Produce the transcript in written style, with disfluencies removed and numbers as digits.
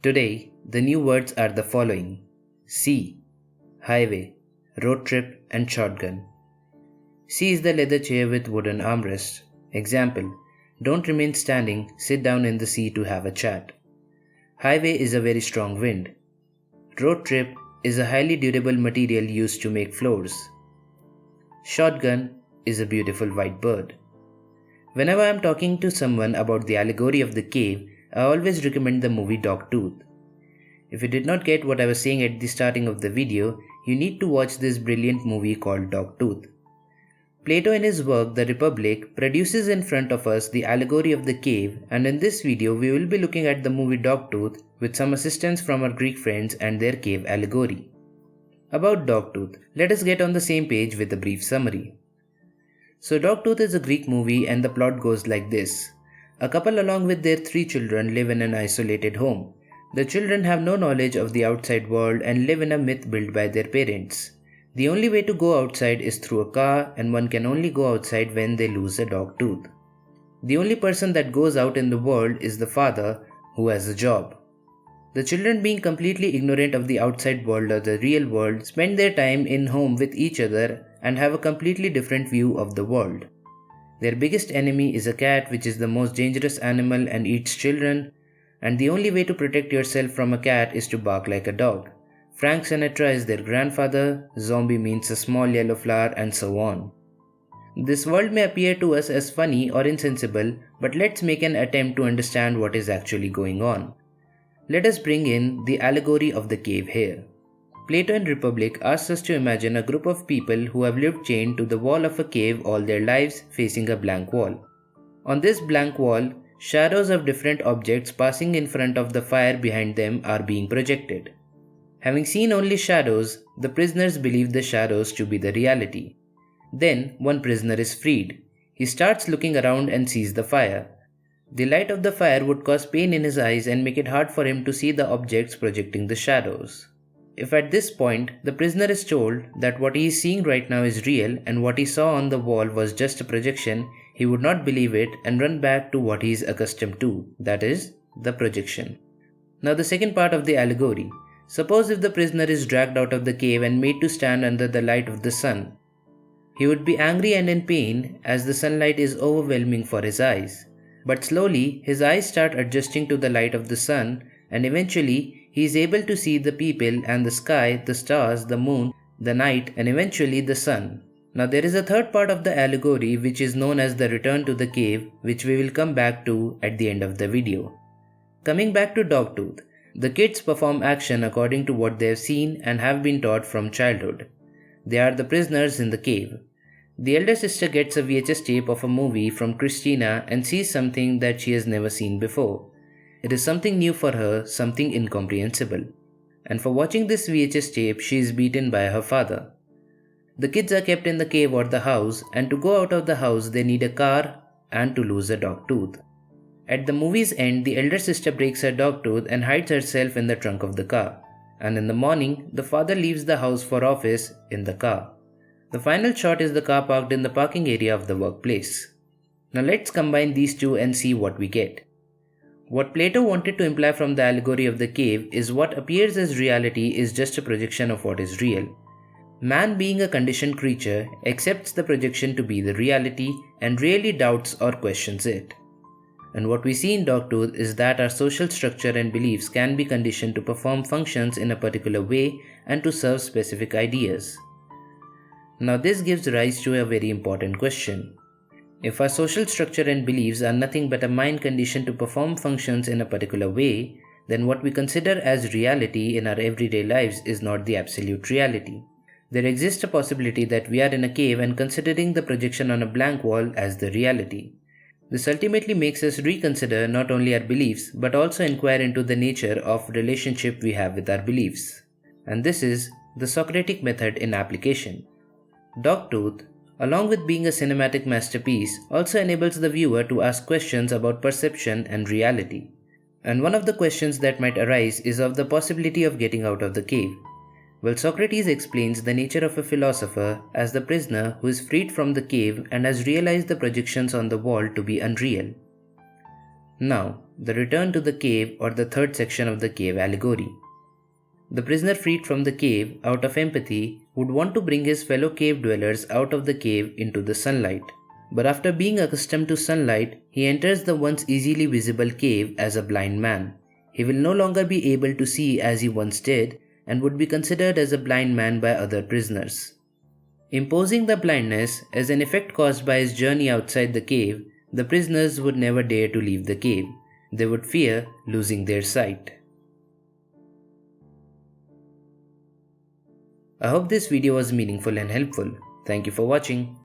Today, the new words are the following: C, highway, road trip, and shotgun. C is the leather chair with wooden armrest. Example: don't remain standing, sit down in the sea to have a chat. Highway is a very strong wind. Road trip is a highly durable material used to make floors. Shotgun is a beautiful white bird. Whenever I am talking to someone about the allegory of the cave, I always recommend the movie Dogtooth. If you did not get what I was saying at the starting of the video, you need to watch this brilliant movie called Dogtooth. Plato in his work The Republic produces in front of us the allegory of the cave, and in this video we will be looking at the movie Dogtooth with some assistance from our Greek friends and their cave allegory. About Dogtooth, let us get on the same page with a brief summary. So Dogtooth is a Greek movie and the plot goes like this. A couple along with their 3 children live in an isolated home. The children have no knowledge of the outside world and live in a myth built by their parents. The only way to go outside is through a car, and one can only go outside when they lose a dog tooth. The only person that goes out in the world is the father, who has a job. The children, being completely ignorant of the outside world or the real world, spend their time in home with each other and have a completely different view of the world. Their biggest enemy is a cat, which is the most dangerous animal and eats children, and the only way to protect yourself from a cat is to bark like a dog. Frank Sinatra is their grandfather, zombie means a small yellow flower, and so on. This world may appear to us as funny or insensible, but let's make an attempt to understand what is actually going on. Let us bring in the allegory of the cave here. Plato in Republic asks us to imagine a group of people who have lived chained to the wall of a cave all their lives, facing a blank wall. On this blank wall, shadows of different objects passing in front of the fire behind them are being projected. Having seen only shadows, the prisoners believe the shadows to be the reality. Then, one prisoner is freed. He starts looking around and sees the fire. The light of the fire would cause pain in his eyes and make it hard for him to see the objects projecting the shadows. If at this point, the prisoner is told that what he is seeing right now is real and what he saw on the wall was just a projection, he would not believe it and run back to what he is accustomed to, that is, the projection. Now the second part of the allegory. Suppose if the prisoner is dragged out of the cave and made to stand under the light of the sun. He would be angry and in pain as the sunlight is overwhelming for his eyes. But slowly, his eyes start adjusting to the light of the sun, and eventually, he is able to see the people and the sky, the stars, the moon, the night, and eventually the sun. Now there is a third part of the allegory which is known as the return to the cave, which we will come back to at the end of the video. Coming back to Dogtooth, the kids perform action according to what they have seen and have been taught from childhood. They are the prisoners in the cave. The elder sister gets a VHS tape of a movie from Christina and sees something that she has never seen before. It is something new for her, something incomprehensible. And for watching this VHS tape, she is beaten by her father. The kids are kept in the cave or the house, and to go out of the house they need a car and to lose a dog tooth. At the movie's end, the elder sister breaks her dog tooth and hides herself in the trunk of the car. And in the morning, the father leaves the house for office in the car. The final shot is the car parked in the parking area of the workplace. Now let's combine these two and see what we get. What Plato wanted to imply from the allegory of the cave is what appears as reality is just a projection of what is real. Man, being a conditioned creature, accepts the projection to be the reality and rarely doubts or questions it. And what we see in Dogtooth is that our social structure and beliefs can be conditioned to perform functions in a particular way and to serve specific ideas. Now this gives rise to a very important question. If our social structure and beliefs are nothing but a mind conditioned to perform functions in a particular way, then what we consider as reality in our everyday lives is not the absolute reality. There exists a possibility that we are in a cave and considering the projection on a blank wall as the reality. This ultimately makes us reconsider not only our beliefs but also inquire into the nature of relationship we have with our beliefs. And this is the Socratic method in application. Dogtooth, along with being a cinematic masterpiece, also enables the viewer to ask questions about perception and reality. And one of the questions that might arise is of the possibility of getting out of the cave. Well, Socrates explains the nature of a philosopher as the prisoner who is freed from the cave and has realized the projections on the wall to be unreal. Now, the return to the cave or the third section of the cave allegory. The prisoner freed from the cave out of empathy would want to bring his fellow cave dwellers out of the cave into the sunlight. But after being accustomed to sunlight, he enters the once easily visible cave as a blind man. He will no longer be able to see as he once did and would be considered as a blind man by other prisoners. Imposing the blindness as an effect caused by his journey outside the cave, the prisoners would never dare to leave the cave. They would fear losing their sight. I hope this video was meaningful and helpful. Thank you for watching.